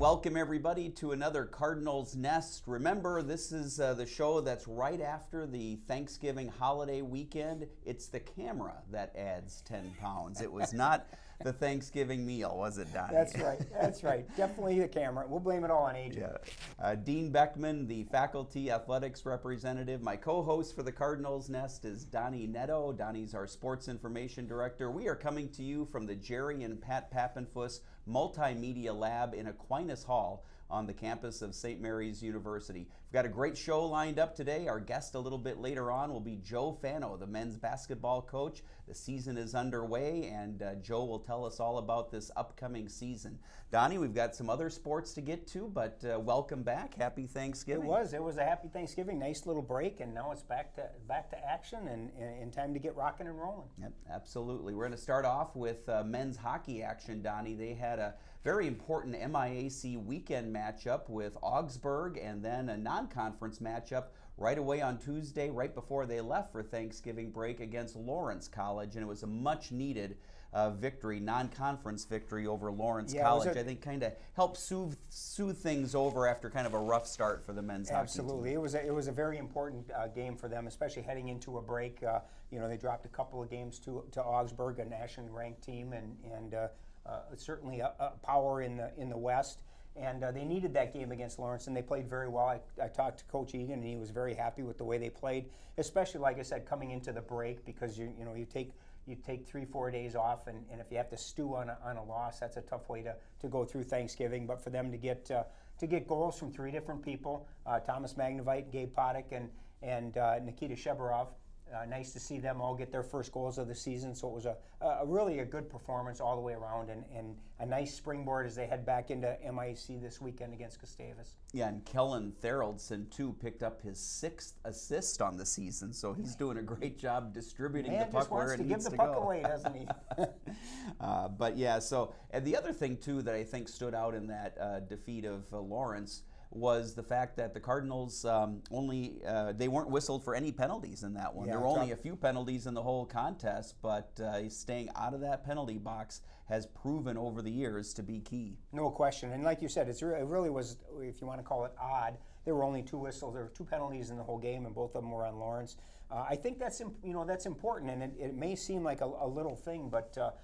welcome everybody to another Cardinals Nest. Remember, this is the show that's right after the Thanksgiving holiday weekend. It's the camera that adds 10 pounds. It was not the Thanksgiving meal, was it, Donny? That's right. That's right. Definitely the camera. We'll blame it all on aging. Yeah. Dean Beckman, the faculty athletics representative. My co-host for the Cardinals Nest is Donny Nadeau. Donny's our sports information director. We are coming to you from the Jerry and Pat Pappenfuss Multimedia Lab in Aquinas Hall on the campus of St. Mary's University. We've got a great show lined up today. Our guest a little bit later on will be Joe Fano, the men's basketball coach. The season is underway, and Joe will tell us all about this upcoming season. Donny, we've got some other sports to get to, but welcome back. Happy Thanksgiving. It was a happy Thanksgiving. Nice little break, and now it's back to action and time to get rocking and rolling. Yep, absolutely. We're going to start off with men's hockey action, Donny. They had a very important MIAC weekend matchup with Augsburg, and then a non-conference matchup right away on Tuesday, right before they left for Thanksgiving break, against Lawrence College, and it was a much-needed victory, non-conference victory over Lawrence College. I think kind of helped soothe things over after kind of a rough start for the men's hockey team. Absolutely, it was a very important game for them, especially heading into a break. They dropped a couple of games to Augsburg, a nationally ranked team, and certainly a power in the West. And they needed that game against Lawrence, and they played very well. I talked to Coach Egan, and he was very happy with the way they played, especially, like I said, coming into the break, because you take 3-4 days off, and if you have to stew on a loss, that's a tough way to go through Thanksgiving. But for them to get goals from three different people, Thomas Magnavite, Gabe Potic, and Nikita Shebarov. Nice to see them all get their first goals of the season. So it was really a good performance all the way around, and a nice springboard as they head back into MIAC this weekend against Gustavus. Yeah, and Kellen Theraldson, too, picked up his 6th assist on the season, so he's doing a great job distributing the puck where it needs to go. Man just wants to give the puck away, doesn't he? But yeah, so and the other thing, too, that I think stood out in that defeat of Lawrence was the fact that the Cardinals they weren't whistled for any penalties in that one. Yeah, there were only a few penalties in the whole contest, but staying out of that penalty box has proven over the years to be key. No question, and like you said, it really was, if you want to call it odd, there were only two whistles. There were 2 penalties in the whole game, and both of them were on Lawrence. I think that's important, and it may seem like a little thing, but to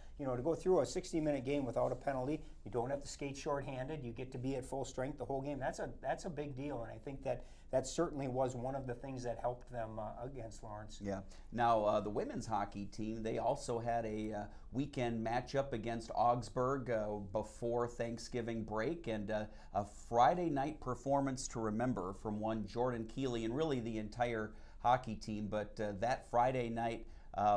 go through a 60-minute game without a penalty, you don't have to skate shorthanded. You get to be at full strength the whole game. That's a big deal, and I think that certainly was one of the things that helped them against Lawrence. Yeah. Now the women's hockey team, they also had a weekend matchup against Augsburg before Thanksgiving break, and a Friday night performance to remember from one Jordan Keeley and really the entire hockey team. But that Friday night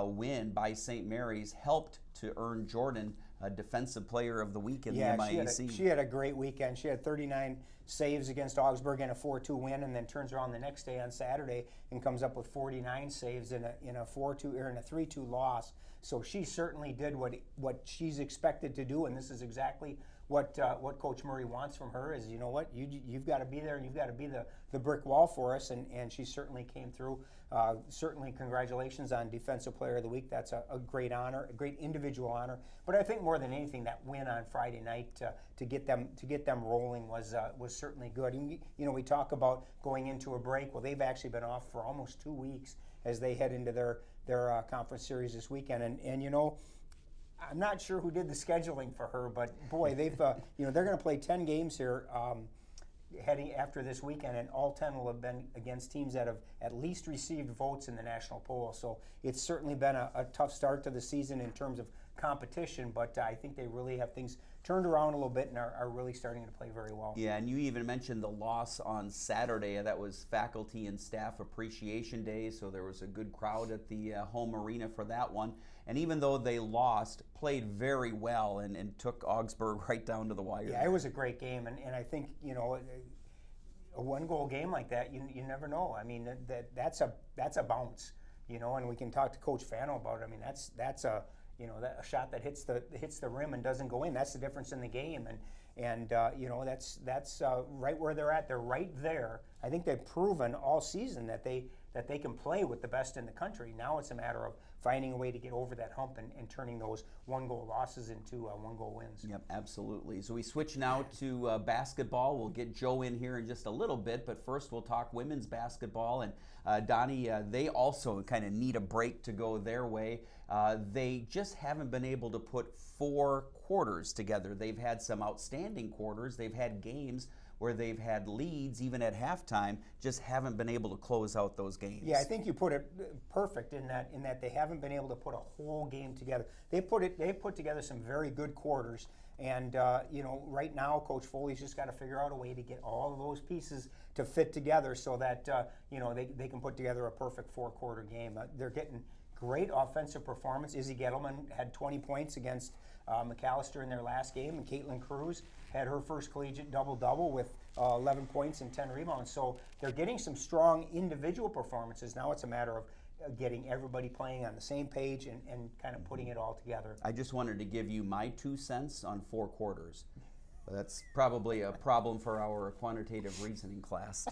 win by St. Mary's helped to earn Jordan Defensive Player of the Week in the MIAC. She had a great weekend. She had 39 saves against Augsburg in a 4-2 win, and then turns around the next day on Saturday and comes up with 49 saves in a 4-2 or in a 3-2 loss. So she certainly did what she's expected to do, and this is exactly what Coach Murray wants from her. Is you've got to be there, and you've got to be the brick wall for us, and she certainly came through. Certainly, congratulations on Defensive Player of the Week. That's a great honor, a great individual honor. But I think more than anything, that win on Friday night to get them rolling was certainly good. And we talk about going into a break. Well, they've actually been off for almost 2 weeks as they head into their conference series this weekend. And I'm not sure who did the scheduling for her, but boy, they've they're going to play 10 games here heading after this weekend, and all 10 will have been against teams that have at least received votes in the national poll. So it's certainly been a tough start to the season in terms of competition, but I think they really have things turned around a little bit and are really starting to play very well. Yeah, and you even mentioned the loss on Saturday. That was Faculty and Staff Appreciation Day, so there was a good crowd at the home arena for that one. And even though they lost, played very well and took Augsburg right down to the wire. Yeah, it was a great game, and I think, a one-goal game like that, you never know. I mean, that's a bounce, and we can talk to Coach Fano about it. I mean, that's a shot that hits the rim and doesn't go in. That's the difference in the game, and that's right where they're at. They're right there. I think they've proven all season that they that they can play with the best in the country. Now it's a matter of finding a way to get over that hump and turning those 1-goal losses into 1-goal wins. Yep, absolutely. So we switch now to basketball. We'll get Joe in here in just a little bit, but first we'll talk women's basketball. And Donnie, they also kind of need a break to go their way. They just haven't been able to put 4 quarters together. They've had some outstanding quarters. They've had games where they've had leads even at halftime, just haven't been able to close out those games. Yeah, I think you put it perfect in that they haven't been able to put a whole game together. They put together some very good quarters, and right now Coach Foley's just got to figure out a way to get all of those pieces to fit together so that they can put together a perfect 4-quarter game. They're getting great offensive performance. Izzy Gettleman had 20 points against McAllister in their last game, and Caitlin Cruz had her first collegiate double-double with 11 points and 10 rebounds. So they're getting some strong individual performances. Now it's a matter of getting everybody playing on the same page and kind of putting it all together. I just wanted to give you my 2 cents on 4 quarters. That's probably a problem for our quantitative reasoning class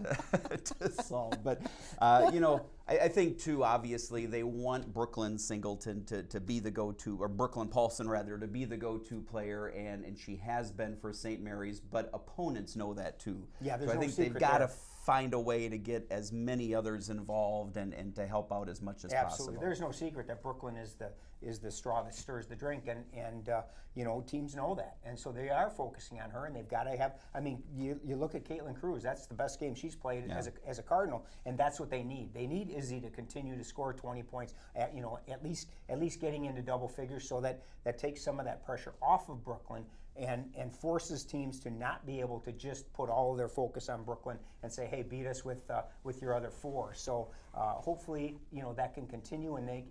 to solve. But, I think, too, obviously, they want Brooklyn Singleton to be the go-to, or Brooklyn Paulson, rather, to be the go-to player, and she has been for St. Mary's, but opponents know that, too. Yeah, there's so I no think secret they've got to there. find a way to get as many others involved and to help out as much as Absolutely. possible. There's no secret that Brooklyn is the straw that stirs the drink, and teams know that, and so they are focusing on her, and they've got to have. I mean, you look at Caitlin Cruz. That's the best game she's played as a Cardinal, and that's what they need. They need Izzy to continue to score 20 points, at least getting into double figures, so that takes some of that pressure off of Brooklyn. And forces teams to not be able to just put all of their focus on Brooklyn and say, hey, beat us with your other 4. So hopefully, that can continue. And they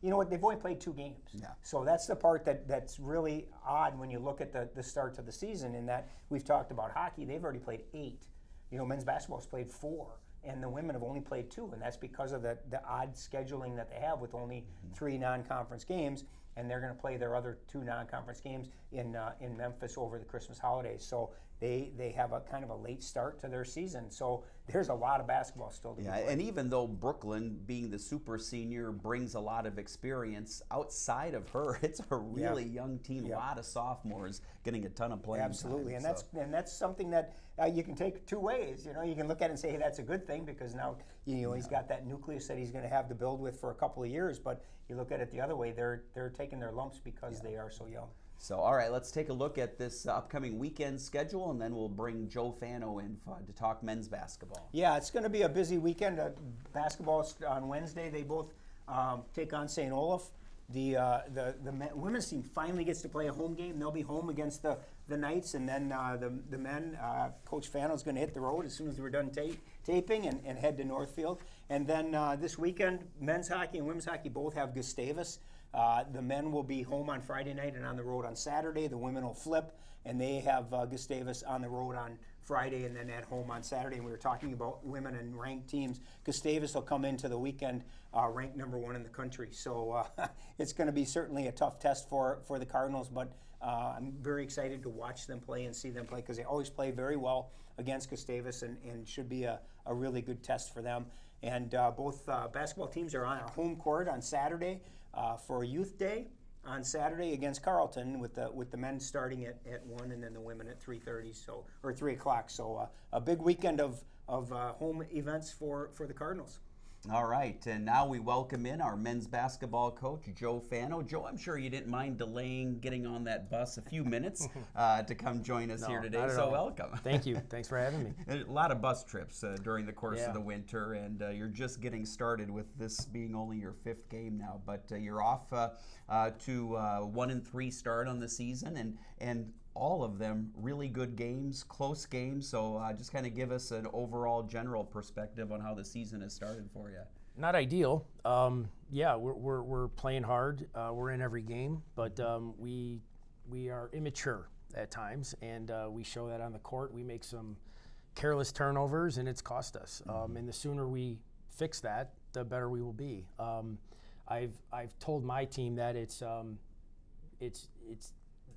you know what, they've only played 2 games. Yeah. So that's the part that's really odd when you look at the start to the season. In that we've talked about hockey, they've already played 8. Men's basketball's played 4. And the women have only played 2, and that's because of the odd scheduling that they have with only 3 non-conference games. And they're going to play their other 2 non-conference games in Memphis over the Christmas holidays. So they have a kind of a late start to their season. So there's a lot of basketball still to be played. And even though Brooklyn, being the super senior, brings a lot of experience, outside of her, it's a really young team. A lot of sophomores getting a ton of playing Absolutely, time, and that's something that you can take 2 ways. You can look at it and say, hey, that's a good thing, because now he's got that nucleus that he's going to have to build with for a couple of years. But you look at it the other way, they're taking their lumps because they are so young. So, all right, let's take a look at this upcoming weekend schedule, and then we'll bring Joe Fano in to talk men's basketball. Yeah, it's going to be a busy weekend. Basketball on Wednesday. They both take on St. Olaf. The women's team finally gets to play a home game. They'll be home against the Knights, and then the men, Coach Fano's going to hit the road as soon as we're done taping and head to Northfield. And then this weekend, men's hockey and women's hockey both have Gustavus. The men will be home on Friday night and on the road on Saturday. The women will flip, and they have Gustavus on the road on Friday and then at home on Saturday. And we were talking about women and ranked teams. Gustavus will come into the weekend ranked number 1 in the country. So it's going to be certainly a tough test for the Cardinals, but I'm very excited to watch them play and see them play, because they always play very well against Gustavus and should be a really good test for them. And both basketball teams are on our home court on Saturday for Youth Day on Saturday against Carleton, with the men starting at 1 and then the women at 3:30, or 3 o'clock. So a big weekend of home events for the Cardinals. All right, and now we welcome in our men's basketball coach, Joe Fano. Joe, I'm sure you didn't mind delaying getting on that bus a few minutes to come join us here today, so welcome. Thank you. Thanks for having me. A lot of bus trips during the course of the winter, and you're just getting started with this being only your 5th game now, but you're off to 1-3 start on the season, and all of them really good games, close games. So just kind of give us an overall general perspective on how the season has started for you. Not ideal. We're playing hard. We're in every game, but we are immature at times, and we show that on the court. We make some careless turnovers, and it's cost us. And the sooner we fix that, the better we will be. I've told my team that it's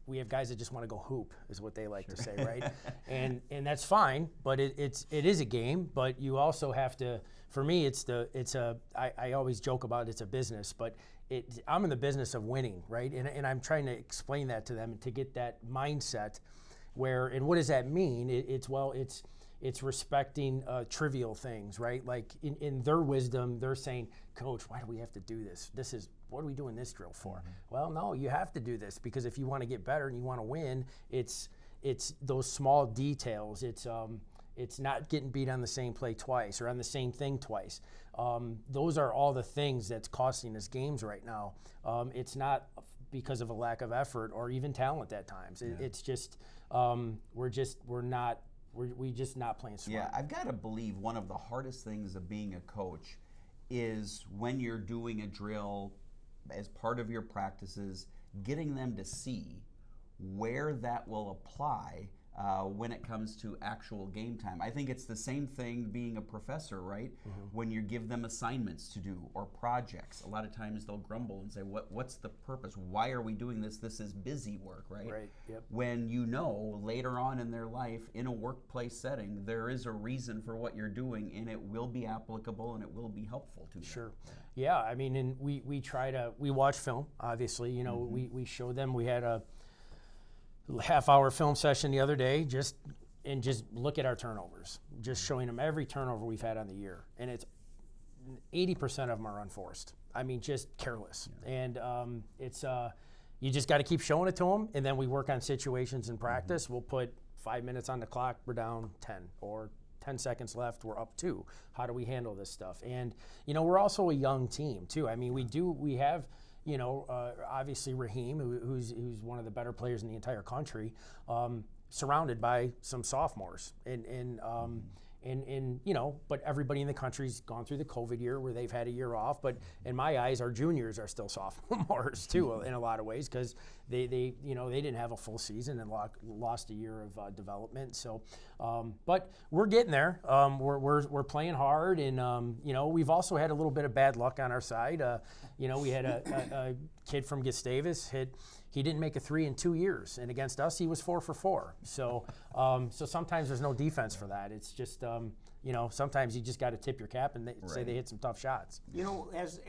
we have guys that just want to go hoop, is what they like to say, right? and that's fine, but it is a game. But you also have to. For me, I always joke about it's a business, but I'm in the business of winning, right? And I'm trying to explain that to them to get that mindset. And what does that mean? It's respecting trivial things, right? Like in their wisdom, they're saying, Coach, why do we have to do this? What are we doing this drill for? Well, no, you have to do this because if you want to get better and you want to win, it's those small details. It's not getting beat on the same play twice or on the same thing twice. Those are all the things that's costing us games right now. It's not because of a lack of effort or even talent at times. It's just we're just not playing smart. Yeah, I've got to believe one of the hardest things of being a coach is when you're doing a drill as part of your practices, getting them to see where that will apply when it comes to actual game time. I think it's the same thing being a professor, right? When you give them assignments to do or projects, a lot of times they'll grumble and say, what's the purpose? Why are we doing this? This is busy work, right? Right, yep. When you know later on in their life, in a workplace setting, there is a reason for what you're doing, and it will be applicable and it will be helpful to them. Sure. Yeah, I mean, and we watch film, obviously. You know, we show them. We had a half-hour film session the other day, just look at our turnovers, just showing them every turnover we've had on the year, and it's 80% of them are unforced. I mean, just careless, and it's you just got to keep showing it to them, and then we work on situations in practice. We'll put 5 minutes on the clock, we're down 10, or 10 seconds left, we're up 2. How do we handle this stuff? And you know, we're also a young team too. I mean, we have. You know, obviously Raheem, who's one of the better players in the entire country, surrounded by some sophomores, and you know, but everybody in the country's gone through the COVID year where they've had a year off. But in my eyes, our juniors are still sophomores too, in a lot of ways, because they didn't have a full season and lost a year of development. So, but we're getting there. We're playing hard, and you know, we've also had a little bit of bad luck on our side. You know, we had a kid from Gustavus he didn't make a 3 in 2 years, and against us he was 4 for 4. So sometimes there's no defense for that. It's just you know, sometimes you just got to tip your cap and say they hit some tough shots. You know, as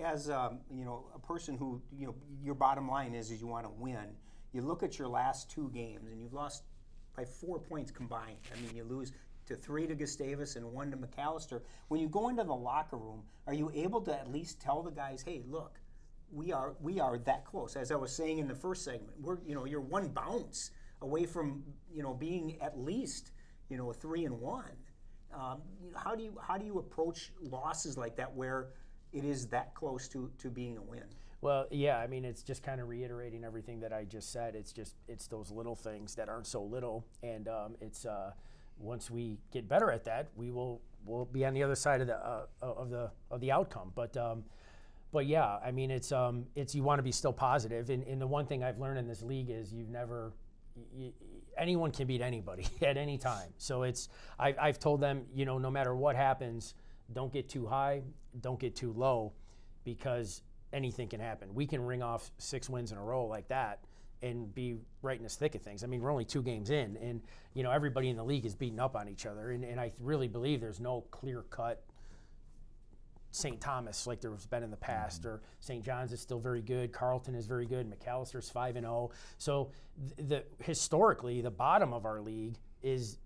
you know, a person who, you know, your bottom line is you want to win. You look at your last 2 games and you've lost by 4 points combined. I mean, you lose to 3 to Gustavus and 1 to McAllister. When you go into the locker room, are you able to at least tell the guys, hey, look, we are that close? As I was saying in the first segment, you're 1 bounce away from, you know, being at least, you know, a 3-1. How do you approach losses like that where it is that close to being a win? Well, yeah, I mean, it's just kind of reiterating everything that I just said. It's those little things that aren't so little, and once we get better at that, we'll be on the other side of the outcome. But yeah, I mean, it's you want to be still positive, and the one thing I've learned in this league is anyone can beat anybody at any time. So I've told them, you know, no matter what happens, don't get too high, don't get too low, because anything can happen. We can ring off 6 wins in a row like that and be right in the thick of things. I mean, we're only 2 games in, and you know, everybody in the league is beating up on each other, and I really believe there's no clear-cut St. Thomas like there's been in the past, or St. John's is still very good, Carleton is very good, McAllister's 5-0. So historically, the bottom of our league is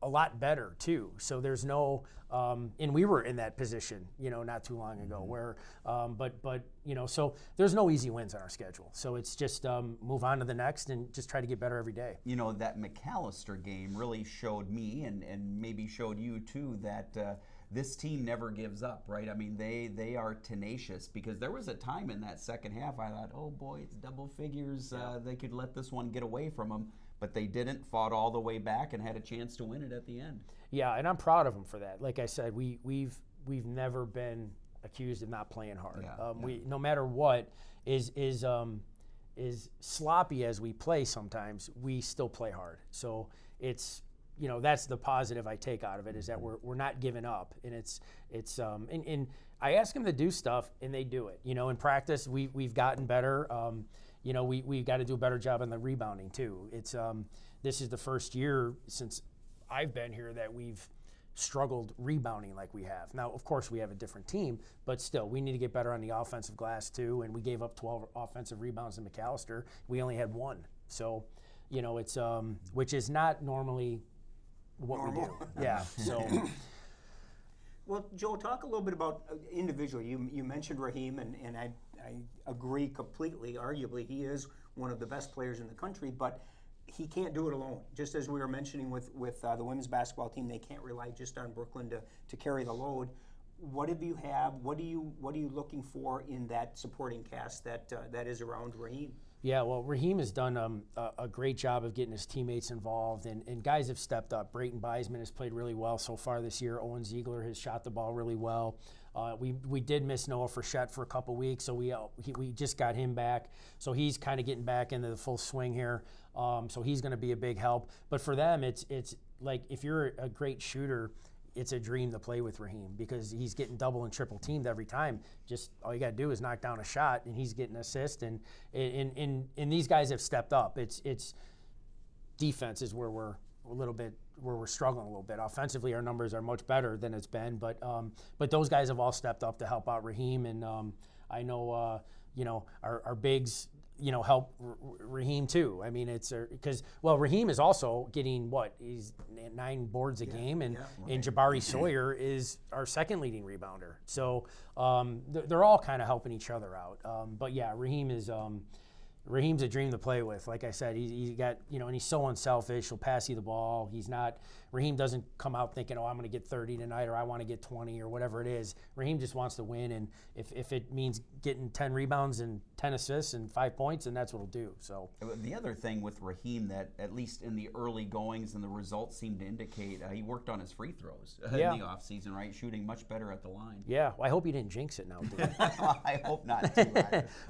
a lot better too. So there's no, and we were in that position, you know, not too long ago, where, but you know, so there's no easy wins on our schedule. So it's just move on to the next and just try to get better every day. You know, that McAllister game really showed me, and maybe showed you too, that this team never gives up, right? I mean, they are tenacious, because there was a time in that second half I thought, oh boy, it's double figures. They could let this one get away from them, but they didn't. Fought all the way back and had a chance to win it at the end. Yeah, and I'm proud of them for that. Like I said, we've never been accused of not playing hard. We, no matter what is sloppy as we play sometimes, we still play hard. So it's, you know, that's the positive I take out of it, is that we're not giving up, and and I ask them to do stuff and they do it. You know, in practice we've gotten better. we got to do a better job on the rebounding too. It's this is the first year since I've been here that we've struggled rebounding like we have. Now, of course, we have a different team, but still, we need to get better on the offensive glass too. And we gave up 12 offensive rebounds to McAllister. We only had 1. So, it's which is not normally what we do. Yeah. So. Well, Joe, talk a little bit about individually. You mentioned Raheem, and I agree completely. Arguably, he is one of the best players in the country, but he can't do it alone. Just as we were mentioning with the women's basketball team, they can't rely just on Brooklyn to carry the load. What do you have? What are you looking for in that supporting cast that is around Raheem? Yeah, well, Raheem has done a great job of getting his teammates involved, and guys have stepped up. Brayton Beisman has played really well so far this year. Owen Ziegler has shot the ball really well. We did miss Noah Frechette for a couple weeks, so we just got him back. So he's kind of getting back into the full swing here. So he's going to be a big help. But for them, it's like if you're a great shooter, it's a dream to play with Raheem because he's getting double and triple teamed every time. Just all you got to do is knock down a shot, and he's getting assists. And these guys have stepped up. It's defense is where we're struggling a little bit. Offensively, our numbers are much better than it's been, but those guys have all stepped up to help out Raheem. And I know our bigs. Help Raheem too. I mean, it's because Raheem is also getting he's 9 boards a game, and Jabari Sawyer is our second leading rebounder. So they're all kind of helping each other out. But yeah, Raheem's a dream to play with. Like I said, he's got and he's so unselfish. He'll pass you the ball. Raheem doesn't come out thinking, I'm going to get 30 tonight, or I want to get 20, or whatever it is. Raheem just wants to win, and if it means getting 10 rebounds and 10 assists and 5 points, then that's what he'll do. So the other thing with Raheem that at least in the early goings and the results seem to indicate he worked on his free throws in the offseason, right? Shooting much better at the line. Yeah, well, I hope he didn't jinx it now, dude. I hope not too.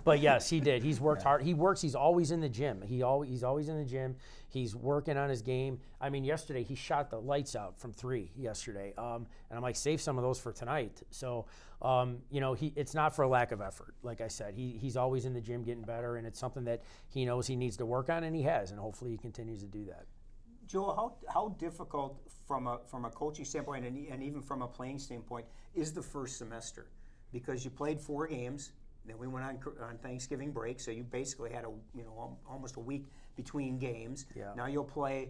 But yes, he did. He's worked hard. He's always in the gym. He's always in the gym. He's working on his game. I mean, yesterday he shot the lights out from 3 yesterday. And I'm like, save some of those for tonight. So, it's not for a lack of effort. Like I said, he's always in the gym getting better, and it's something that he knows he needs to work on, and he has, and hopefully he continues to do that. Joe, how difficult from a coaching standpoint and even from a playing standpoint is the first semester? Because you played 4 games. Then we went on Thanksgiving break, so you basically had almost a week between games. Yeah. Now you'll play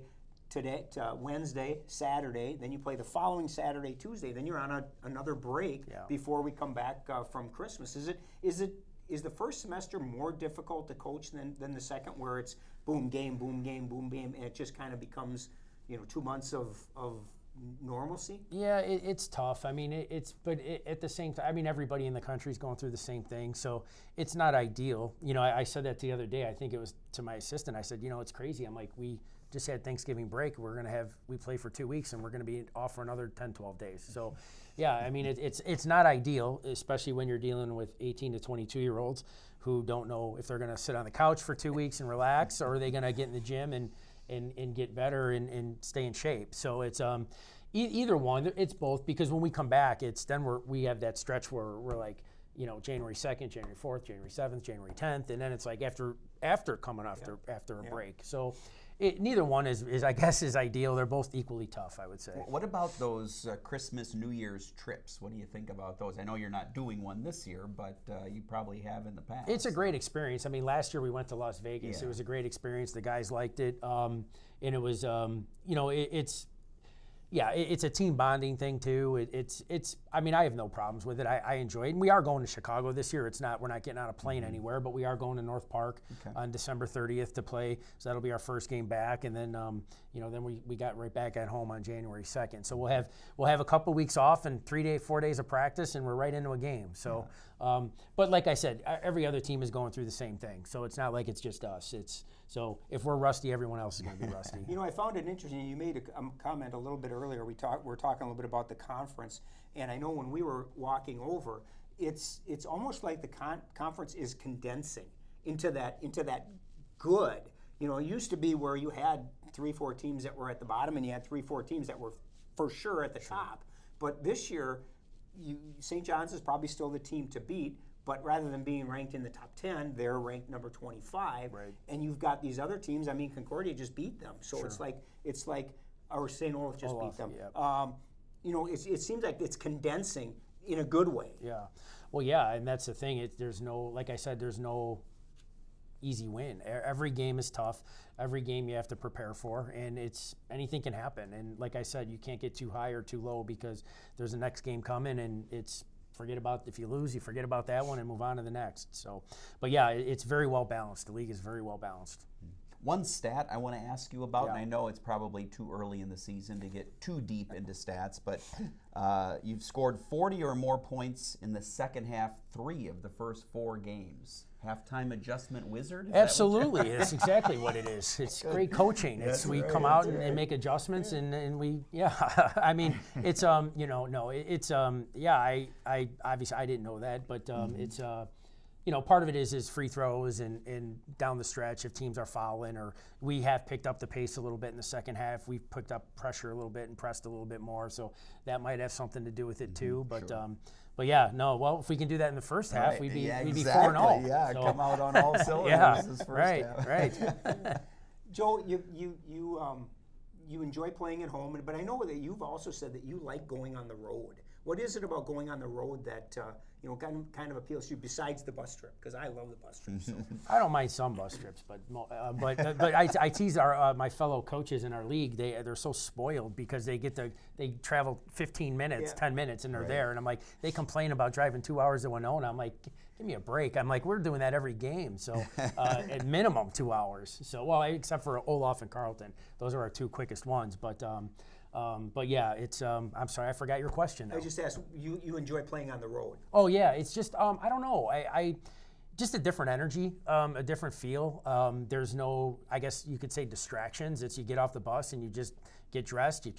today, Wednesday, Saturday. Then you play the following Saturday, Tuesday. Then you're on another break before we come back from Christmas. Is the first semester more difficult to coach than the second, where it's boom game, boom game, boom game, and it just kind of becomes 2 months of normalcy? Yeah, it's tough. I mean, but at the same time, I mean, everybody in the country is going through the same thing, so it's not ideal. I said that the other day. I think it was to my assistant. I said, it's crazy. I'm like, we just had Thanksgiving break. We play for 2 weeks, and we're going to be off for another 10, 12 days. So, yeah, I mean, it's not ideal, especially when you're dealing with 18 to 22-year-olds who don't know if they're going to sit on the couch for 2 weeks and relax, or are they going to get in the gym and get better and stay in shape. So it's either one. It's both, because when we come back, we have that stretch where we're like, January 2nd, January 4th, January 7th, January 10th, and then it's like after coming after a break. So neither one is I guess is ideal. They're both equally tough, I would say. What about those Christmas, New Year's trips? What do you think about those? I know you're not doing one this year, but you probably have in the past. It's a great experience. I mean, last year we went to Las Vegas. Yeah. It was a great experience. The guys liked it, and it was it's a team bonding thing too. I mean, I have no problems with it. I enjoy it. And we are going to Chicago this year. We're not getting on a plane anywhere, but we are going to North Park on December 30th to play. So that'll be our first game back, and then then we got right back at home on January 2nd. So we'll have a couple weeks off and 4 days of practice, and we're right into a game. So, but like I said, every other team is going through the same thing. So it's not like it's just us. So if we're rusty, everyone else is going to be rusty. I found it interesting. You made a comment a little bit earlier. We're talking a little bit about the conference, and I know when we were walking over, it's almost like the conference is condensing into that good. It used to be where you had 3-4 teams that were at the bottom, and you had 3-4 teams that were for sure at the top. But this year, St. John's is probably still the team to beat, But rather than being ranked in the top 10, they're ranked number 25. Right. And you've got these other teams. I mean, Concordia just beat them. So Sure. it's like, or St. Olaf just beat them. Yep. You know, it seems like it's condensing in a good way. Yeah. Well, yeah, and that's the thing. There's no, like I said, there's no easy win. Every game is tough. Every game you have to prepare for, and anything can happen. And like I said, you can't get too high or too low because there's the next game coming, and forget about if you lose, you forget about that one and move on to the next. So, but yeah, it's very well balanced. The league is very well balanced. One stat I want to ask you about, Yeah. and I know it's probably too early in the season to get too deep into stats, but you've scored 40 or more points in the second half, 3 of the first 4 games. Halftime adjustment wizard? Is Absolutely, that's exactly what it is. It's great coaching. That's We right, come out that's and right. make adjustments, and we, yeah. I mean, it's you know, no, it's yeah. I obviously I didn't know that, but it's you know, part of it is free throws and down the stretch if teams are fouling, or we have picked up the pace a little bit in the second half. We've picked up pressure a little bit and pressed a little bit more, so that might have something to do with it too. But sure. but yeah, no. Well, if we can do that in the first half, Right. we'd be Yeah, we'd be exactly. 4-0. Yeah, So- come out on all cylinders Yeah, this first right, half. right. Joe, you enjoy playing at home, but I know that you've also said that you like going on the road. What is it about going on the road that you know kind of appeals to you besides the bus trip? Because I love the bus trip. So. I don't mind some bus trips, but I tease my fellow coaches in our league. They're so spoiled because they travel 15 minutes, 10 minutes, and they're there. And I'm like, they complain about driving 2 hours to Winona. I'm like, give me a break. I'm like, we're doing that every game, so at minimum 2 hours. So except for Olaf and Carleton, those are our 2 quickest ones. But yeah, it's. I'm sorry, I forgot your question. Though. I just asked you enjoy playing on the road. Oh yeah, it's just I don't know. I just a different energy, a different feel. There's no, I guess you could say, distractions. It's you get off the bus and you just get dressed, you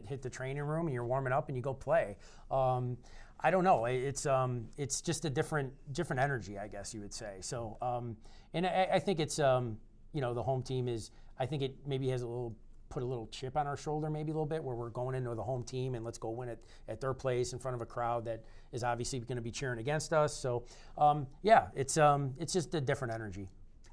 hit the training room and you're warming up and you go play. I don't know. It's just a different energy, I guess you would say. So and I think it's you know, the home team is. I think it maybe has put a little chip on our shoulder maybe a little bit where we're going into the home team and let's go win it at their place in front of a crowd that is obviously going to be cheering against us. So yeah, it's just a different energy.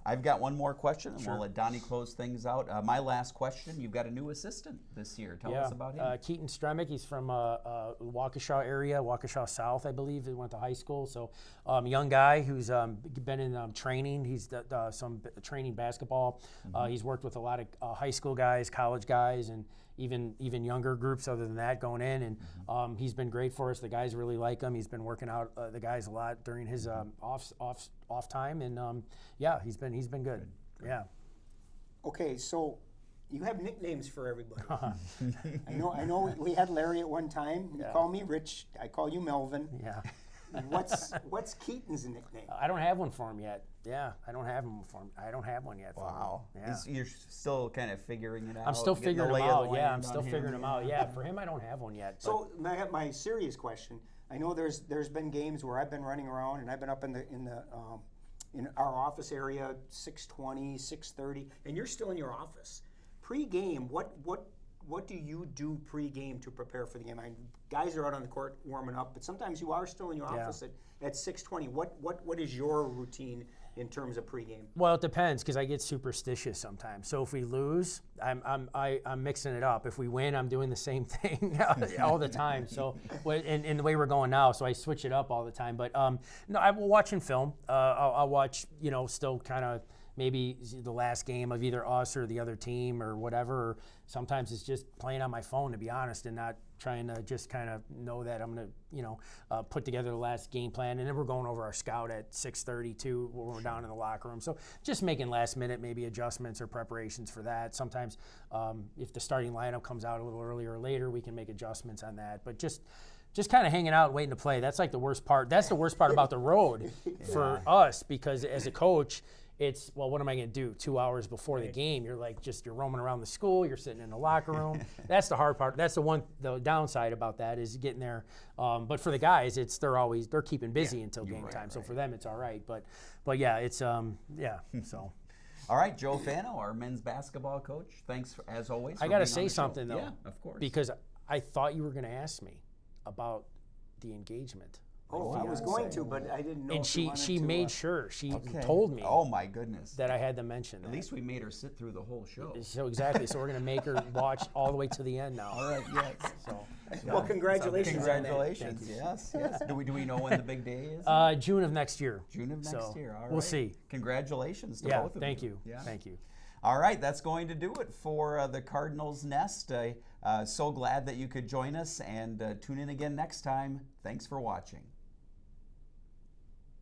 I've got one more question, and we'll let Donnie close things out. My last question, you've got a new assistant this year. Tell us about him. Keaton Stremick, he's from Waukesha area, Waukesha South, I believe. He went to high school. So young guy who's been in training. He's done some training basketball. He's worked with a lot of high school guys, college guys, and even younger groups other than that going in. And he's been great for us. The guys really like him. He's been working out the guys a lot during his off time. And yeah, he's been good. Yeah. Okay, so you have nicknames for everybody. I know. We had Larry at one time. You call me Rich. I call you Melvin. Yeah. What's Keaton's nickname? I don't have one for him yet. Yeah, I don't have one yet. Wow. For him. Yeah. You're still kind of figuring it out. I'm still getting the figuring lay him of the out. Yeah, land I'm still on him. figuring him out. Yeah, for him, I don't have one yet. So my serious question. I know there's been games where I've been running around and I've been up in our office area 6:20, 6:30, and you're still in your office. Pre-game, what do you do pre-game to prepare for the game? Guys are out on the court warming up, but sometimes you are still in your office at 6:20. What is your routine in terms of pre-game? Well, it depends because I get superstitious sometimes. So if we lose, I'm mixing it up. If we win, I'm doing the same thing all the time. So in the way we're going now, so I switch it up all the time. But no, I will watch in film. I'll watch, still kind of maybe the last game of either us or the other team or whatever. Or sometimes it's just playing on my phone, to be honest, and not trying to just kind of know that I'm going to, put together the last game plan. And then we're going over our scout at 6:32 when we're down in the locker room. So just making last minute maybe adjustments or preparations for that. Sometimes if the starting lineup comes out a little earlier or later, we can make adjustments on that. But just kind of hanging out and waiting to play. That's like the worst part. That's the worst part about the road for us, because as a coach, it's, well, what am I going to do 2 hours before the game? You're like, you're roaming around the school, you're sitting in the locker room. That's the hard part. That's the downside about that is getting there. But for the guys, they're keeping busy until game time. So for them, it's all right. But yeah, it's, so. All right, Joe Fano, our men's basketball coach. Thanks, as always. I got to say something, though. Yeah, of course. Because I thought you were going to ask me about the engagement. Oh, I was going to, but I didn't know. And if you wanted she to, made sure she Okay. told me Oh my goodness. that I had to mention At that. least we made her sit through the whole show. So exactly. So we're gonna make her watch all the way to the end now. All right. Yes. So Well, congratulations. on that. Congratulations. Yes. Yes. Do we know when the big day is? June of next year. June of next So, year. All right. we'll see. Congratulations to Yeah. both of Thank you. you. Yeah. Thank you. All right, that's going to do it for the Cardinals Nest. So glad that you could join us, and tune in again next time. Thanks for watching.